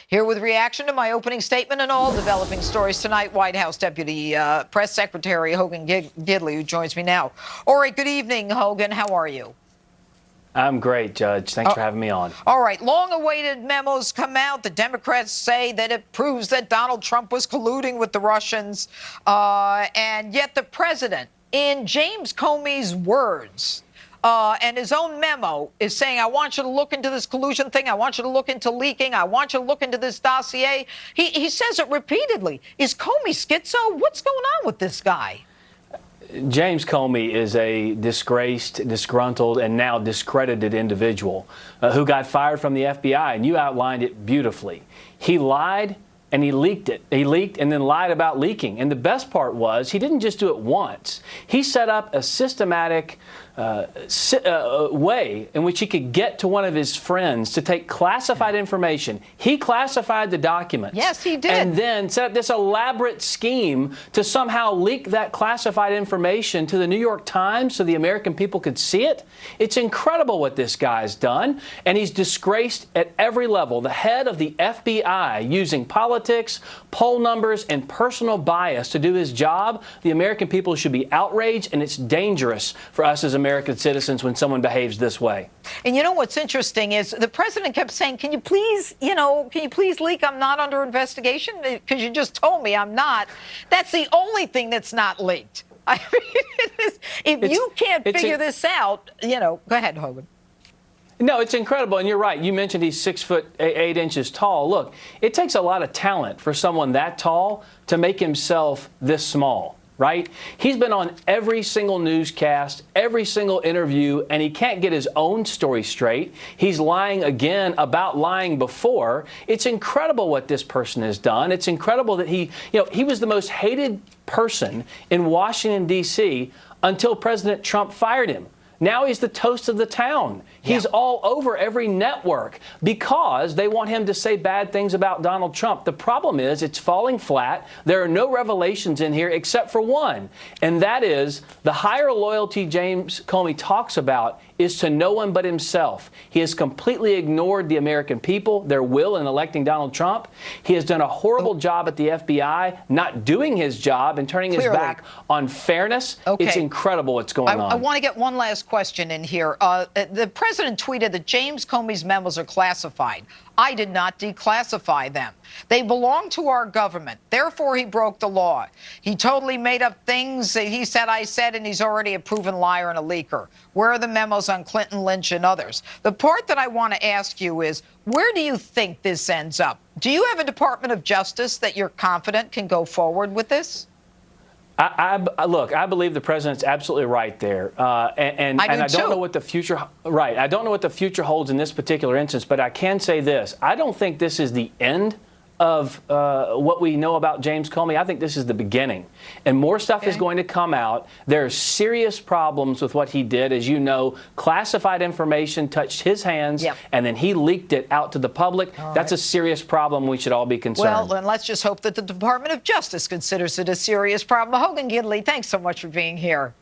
Here with reaction to my opening statement and all developing stories tonight, White House Deputy Press Secretary Hogan Gidley, who joins me now. All right, good evening, Hogan. How are you? I'm great, Judge. Thanks for having me on. All right. Long-awaited memos come out. The Democrats say that it proves that Donald Trump was colluding with the Russians. And yet the president, in James Comey's words, and his own memo, is saying, I want you to look into this collusion thing. I want you to look into leaking. I want you to look into this dossier. He says it repeatedly. Is Comey schizo? What's going on with this guy? James Comey is a disgraced, disgruntled, and now discredited individual who got fired from the FBI, and you outlined it beautifully. He lied and he leaked it. He leaked and then lied about leaking. And the best part was he didn't just do it once. He set up a systematic way in which he could get to one of his friends to take classified information. He classified the documents. Yes, he did. And then set up this elaborate scheme to somehow leak that classified information to the New York Times so the American people could see it. It's incredible what this guy's done, and he's disgraced at every level. The head of the FBI using politics, poll numbers, and personal bias to do his job. The American people should be outraged, and it's dangerous for us as American citizens when someone behaves this way. And you know what's interesting is the president kept saying, can you please leak? I'm not under investigation, because you just told me I'm not. That's the only thing that's not leaked. I mean, if you can't figure this out, go ahead, Hogan. No, it's incredible, and you're right. You mentioned he's 6'8" tall. Look, it takes a lot of talent for someone that tall to make himself this small, right? He's been on every single newscast, every single interview, and he can't get his own story straight. He's lying again about lying before. It's incredible what this person has done. It's incredible that he was the most hated person in Washington, D.C. until President Trump fired him. Now he's the toast of the town. He's all over every network because they want him to say bad things about Donald Trump. The problem is it's falling flat. There are no revelations in here except for one, and that is the higher loyalty James Comey talks about is to no one but himself. He has completely ignored the American people, their will in electing Donald Trump. He has done a horrible job at the FBI, not doing his job and turning his back on fairness. Okay. It's incredible what's going on. I want to get one last question in here. The president tweeted that James Comey's memos are classified. I did not declassify them. They belong to our government. Therefore, he broke the law. He totally made up things. He said, I said, and he's already a proven liar and a leaker. Where are the memos on Clinton, Lynch, and others? The part that I want to ask you is, where do you think this ends up? Do you have a Department of Justice that you're confident can go forward with this? Look, I believe the president's absolutely right there, and I don't know what the future. Right, I don't know what the future holds in this particular instance, but I can say this: I don't think this is the end of what we know about James Comey. I think this is the beginning, and more stuff is going to come out. There are serious problems with what he did. As you know, classified information touched his hands, and then he leaked it out to the public. That's a serious problem. We should all be concerned. Well, then let's just hope that the Department of Justice considers it a serious problem. Hogan Gidley, thanks so much for being here.